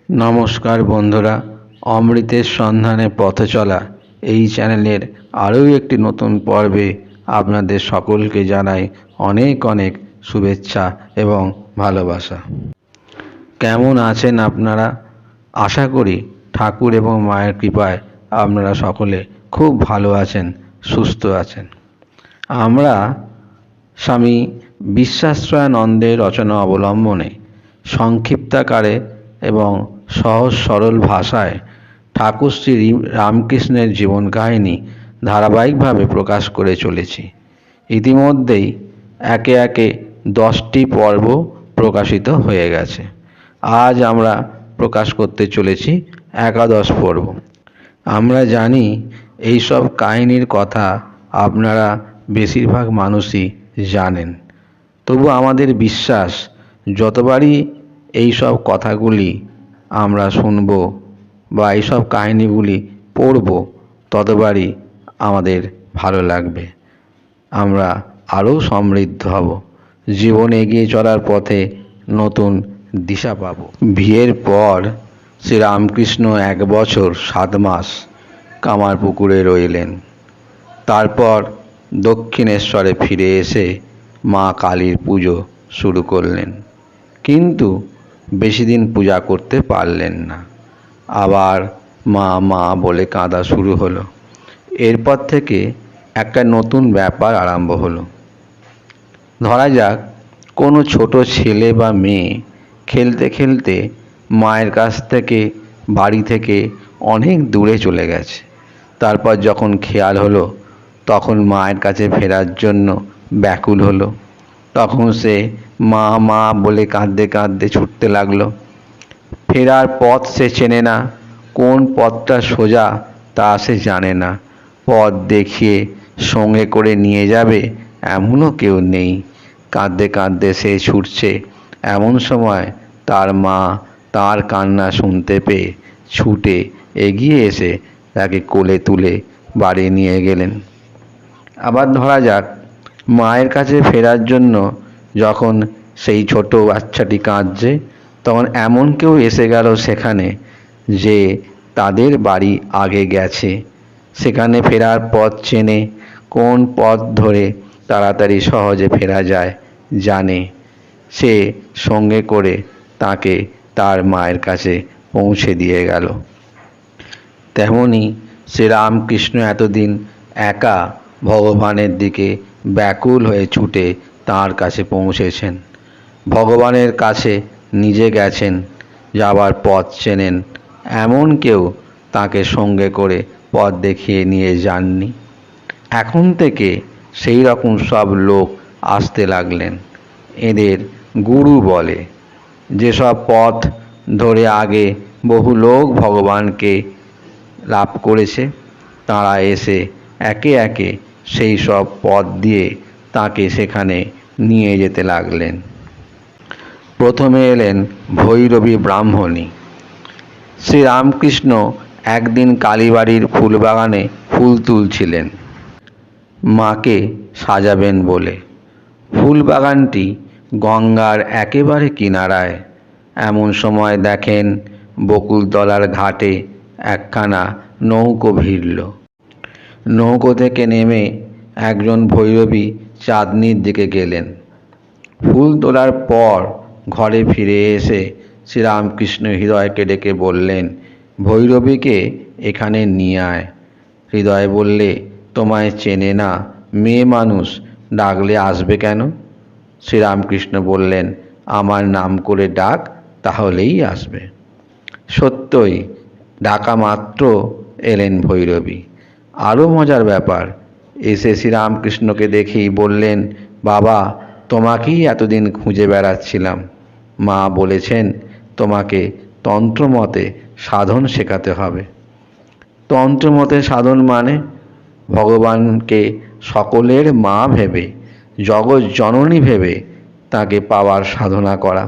নমস্কার বন্ধুরা, অমৃতের সন্ধানে পথে চলা এই চ্যানেলের আরও একটি নতুন পর্বে আপনাদের সকলকে জানাই অনেক অনেক শুভেচ্ছা এবং ভালোবাসা। কেমন আছেন আপনারা? আশা করি ঠাকুর এবং মায়ের কৃপায় আপনারা সকলে খুব ভালো আছেন, সুস্থ আছেন। আমরা স্বামী বিশ্বাশ্রয়ানন্দের রচনা অবলম্বনে সংক্ষিপ্তাকারে এবং সহজ সরল ভাষায় ঠাকুর শ্রী রামকৃষ্ণের জীবন কাহিনী ধারাবাহিকভাবে প্রকাশ করে চলেছি। ইতিমধ্যেই একে একে 10টি পর্ব প্রকাশিত হয়ে গেছে। আজ আমরা প্রকাশ করতে চলেছি একাদশ পর্ব। আমরা জানি এইসব কাহিনীর কথা আপনারা বেশিরভাগ মানুষই জানেন, তবু আমাদের বিশ্বাস যতবারই এইসব কথাগুলি আমরা শুনব বা এইসব কাহিনীগুলি পড়ব ততবারই আমাদের ভালো লাগবে, আমরা আরও সমৃদ্ধ হব, জীবনে এগিয়ে চলার পথে নতুন দিশা পাব। বিয়ের পর শ্রীরামকৃষ্ণ 1 বছর 7 মাস কামারপুকুরে রইলেন। তারপর দক্ষিণেশ্বরে ফিরে এসে মা কালীর পুজো শুরু করলেন, কিন্তু বেশি দিন পূজা করতে পারলেন না। আবার মা মা বলে কাঁদা শুরু হলো। এরপর থেকে একটা নতুন ব্যাপার আরম্ভ হলো। ধরা যাক কোনো ছোট ছেলে বা মেয়ে খেলতে খেলতে মায়ের কাছ থেকে, বাড়ি থেকে অনেক দূরে চলে গেছে। তারপর যখন খেয়াল হলো তখন মায়ের কাছে ফেরার জন্য ব্যাকুল হলো। তখন সে মা মা বলে কাঁদতে কাঁদতে ছুটতে লাগলো। ফেরার পথ সে চেনে না, কোন পথটা সোজা তা সে জানে না। পথ দেখিয়ে সঙ্গে করে নিয়ে যাবে এমনও কেউ নেই। কাঁদতে কাঁদতে সে ছুটছে, এমন সময় তার মা তার কান্না শুনতে পেয়ে ছুটে এগিয়ে এসে তাকে কোলে তুলে বাড়ি নিয়ে গেলেন। আবার ধরা যাক মায়ের কাছে ফেরার জন্য যখন সেই ছোট বাচ্চাটি কাঁদছে, তখন এমন কেউ এসে গেল সেখানে যে তাদের বাড়ি আগে গেছে, সেখানে ফেরার পথ চেনে, কোন পথ ধরে তাড়াতাড়ি সহজে ফেরা যায় জানে। সে সঙ্গে করে তাকে তার মায়ের কাছে পৌঁছে দিয়ে গেল। তেমনি শ্রীরামকৃষ্ণ এতদিন একা ভগবানের দিকে ব্যাকুল হয়ে ছুটে তাঁর কাছে পৌঁছেছেন। ভগবানের কাছে নিজে গেছেন, যাবার পথ চেনেন, এমন কেউ তাকে সঙ্গে করে পথ দেখিয়ে নিয়ে যাননি। এখন থেকে সেই রকম সব লোক আসতে লাগলেন। এদের গুরু বলে। যেসব পথ ধরে আগে বহু লোক ভগবানকে লাভ করেছে, তাঁরা এসে একে একে সেই সব পথ দিয়ে তাকে সেখানে নিয়ে যেতে লাগলেন। প্রথমে এলেন ভৈরবী ব্রাহ্মণী। শ্রীরামকৃষ্ণ একদিন কালীবাড়ির ফুলবাগানে ফুল তুলছিলেন মাকে সাজাবেন বলে। ফুলবাগানটি গঙ্গার একেবারে কিনারায়। এমন সময় দেখেন বকুলতলার ঘাটে একখানা নৌকো ভিড়ল। নৌকো থেকে নেমে একজন ভৈরবী চাঁদনির দিকে গেলেন। ফুল তোলার পর ঘরে ফিরে এসে শ্রীরামকৃষ্ণ হৃদয়কে ডেকে বললেন, ভৈরবীকে এখানে নিয়ে আয়। হৃদয় বললে, তোমায় চেনে না, মেয়ে মানুষ, ডাকলে আসবে কেন? শ্রীরামকৃষ্ণ বললেন, আমার নাম করে ডাক, তাহলেই আসবে। সত্যই ডাকা মাত্র এলেন ভৈরবী। আরও মজার ব্যাপার, এসে শ্রীরামকৃষ্ণকে দেখেই বললেন, বাবা, তোমাকেই এতদিন খুঁজে বেড়াচ্ছিলাম। মা বলেছেন তোমাকে তন্ত্রমতে সাধন শেখাতে হবে। তন্ত্রমতে সাধন মানে ভগবানকে সকলের মা ভেবে, জগৎ জননী ভেবে তাকে পাওয়ার সাধনা করা।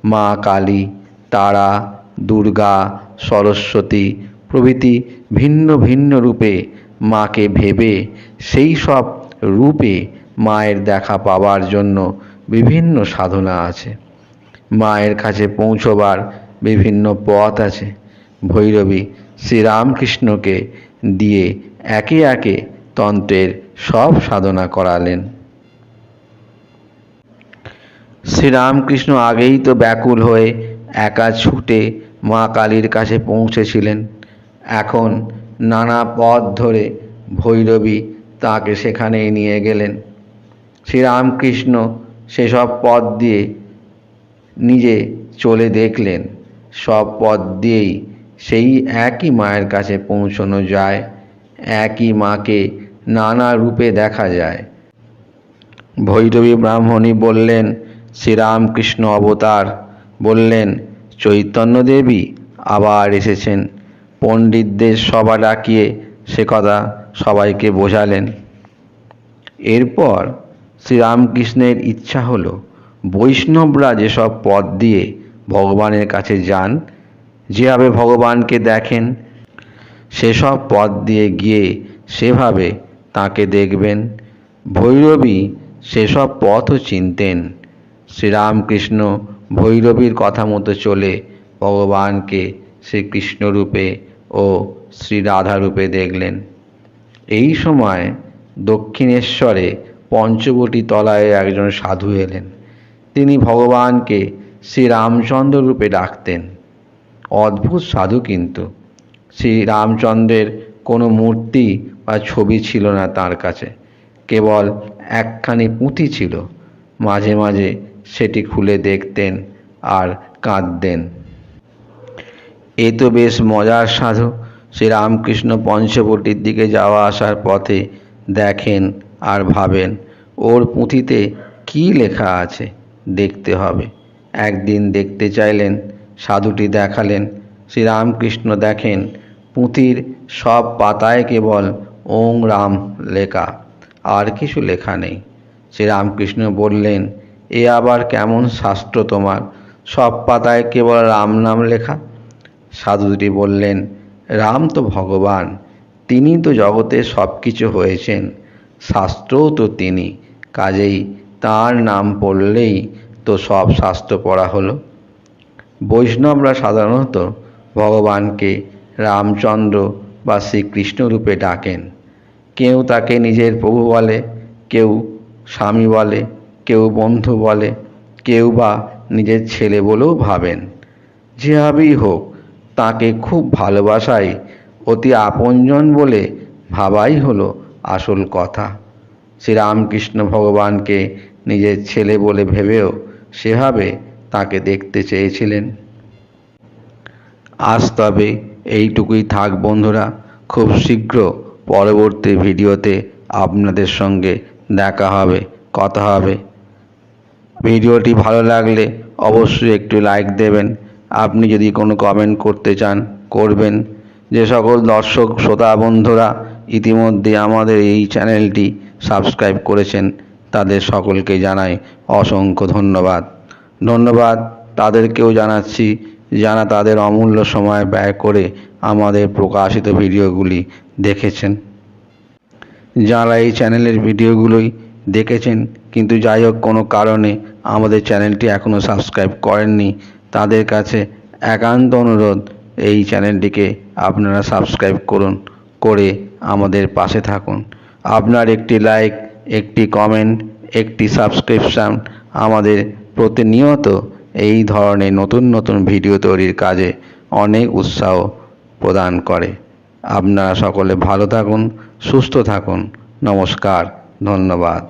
মা কালী, তারা, দুর্গা, সরস্বতী প্রভৃতি ভিন্ন ভিন্ন রূপে মাকে ভেবে সেই সব রূপে মায়ের দেখা পাওয়ার জন্য বিভিন্ন সাধনা আছে। মায়ের কাছে পৌঁছবার বিভিন্ন পথ আছে। ভৈরবী শ্রীরামকৃষ্ণকে দিয়ে একে একে তন্ত্রের সব সাধনা করালেন। শ্রীরামকৃষ্ণ আগেই তো ব্যাকুল হয়ে একা ছুটে মা কালীর কাছে পৌঁছেছিলেন। এখন নানা পথ ধরে ভৈরবী তাকে সেখানেই নিয়ে গেলেন। শ্রীরামকৃষ্ণ সেসব পথ দিয়ে নিজে চলে দেখলেন সব পথ দিয়েই সেই একই মায়ের কাছে পৌঁছানো যায়, একই মাকে নানা রূপে দেখা যায়। ভৈরবী ব্রাহ্মণী বললেন শ্রীরামকৃষ্ণ অবতার, বললেন চৈতন্য দেবী আবার এসেছেন। পণ্ডিতদের সভা ডাকিয়ে সে কথা সবাইকে বোঝালেন। এরপর শ্রীরামকৃষ্ণের ইচ্ছা হলো বৈষ্ণবরা যেসব পথ দিয়ে ভগবানের কাছে যান, যেভাবে ভগবানকে দেখেন, সেসব পথ দিয়ে গিয়ে সেভাবে তাকে দেখবেন। ভৈরবী সেসব পথও চিনতেন। শ্রীরামকৃষ্ণ ভৈরবীর কথা মতো চলে ভগবানকে শ্রীকৃষ্ণ রূপে ও শ্রীরাধা রূপে দেখলেন। এই সময় দক্ষিণেশ্বরে পঞ্চবটী তলায় একজন সাধু এলেন। তিনি ভগবানকে শ্রীরামচন্দ্র রূপে ডাকতেন। অদ্ভুত সাধু, কিন্তু শ্রীরামচন্দ্রের কোনো মূর্তি বা ছবি ছিল না তার কাছে, কেবল একখানি পুঁথি ছিল। মাঝে মাঝে সেটি খুলে দেখতেন আর কাঁদতেন। এ তো বেশ মজার সাধু। শ্রীরামকৃষ্ণ পঞ্চবটির দিকে যাওয়া আসার পথে দেখেন আর ভাবেন ওর পুঁথিতে কী লেখা আছে, দেখতে হবে। একদিন দেখতে চাইলেন, সাধুটি দেখালেন। শ্রীরামকৃষ্ণ দেখেন পুঁথির সব পাতায় কেবল ওং রাম লেখা, আর কিছু লেখা নেই। শ্রীরামকৃষ্ণ বললেন, এ আবার কেমন শাস্ত্র তোমার, সব পাতায় কেবল রাম নাম লেখা? সাধুটি বললেন, রাম তো ভগবান, তিনি তো জগতে সব কিছু হয়েছেন, শাস্ত্রও তো তিনি, কাজেই তাঁর নাম পড়লেই তো সব শাস্ত্র পড়া হলো। বৈষ্ণবরা সাধারণত ভগবানকে রামচন্দ্র বা শ্রীকৃষ্ণ রূপে ডাকেন। কেউ তাকে নিজের প্রভু বলে, কেউ স্বামী বলে, কেউ বন্ধু বলে, কেউ বা নিজের ছেলে বলেও ভাবেন। যেভাবেই হোক তাকে খুব ভালোবাসায় অতি আপনজন বলে ভাবাই হলো আসল কথা। শ্রীরামকৃষ্ণ ভগবানকে নিজের ছেলে বলে ভেবেও সেভাবে তাকে দেখতে চেয়েছিলেন। আজ তবে এইটুকুই থাক বন্ধুরা। খুব শীঘ্র পরবর্তী ভিডিওতে আপনাদের সঙ্গে দেখা হবে, কথা হবে। ভিডিওটি ভালো লাগলে অবশ্যই একটু লাইক দেবেন। আপনি যদি কোনো কমেন্ট করতে চান করবেন। যে সকল দর্শক শ্রোতা বন্ধুরা ইতিমধ্যে আমাদের এই চ্যানেলটি সাবস্ক্রাইব করেছেন তাদের সকলকে জানাই অসংখ্য ধন্যবাদ। তাদেরকেও জানাচ্ছি যারা তাদের অমূল্য সময় ব্যয় করে আমাদের প্রকাশিত ভিডিওগুলি দেখেছেন। যারা এই চ্যানেলের ভিডিওগুলোই দেখেছেন কিন্তু যাই হোক কোনো কারণে আমাদের চ্যানেলটি এখনও সাবস্ক্রাইব করেননি, তাদের কাছে একান্ত অনুরোধ এই চ্যানেলটিকে আপনারা সাবস্ক্রাইব করুন, করে আমাদের পাশে থাকুন। আপনার একটি লাইক, একটি কমেন্ট, একটি সাবস্ক্রিপশান আমাদের প্রতিনিয়ত এই ধরনের নতুন নতুন ভিডিও তৈরির কাজে অনেক উৎসাহ প্রদান করে। আপনারা সকলে ভালো থাকুন, সুস্থ থাকুন। নমস্কার, ধন্যবাদ।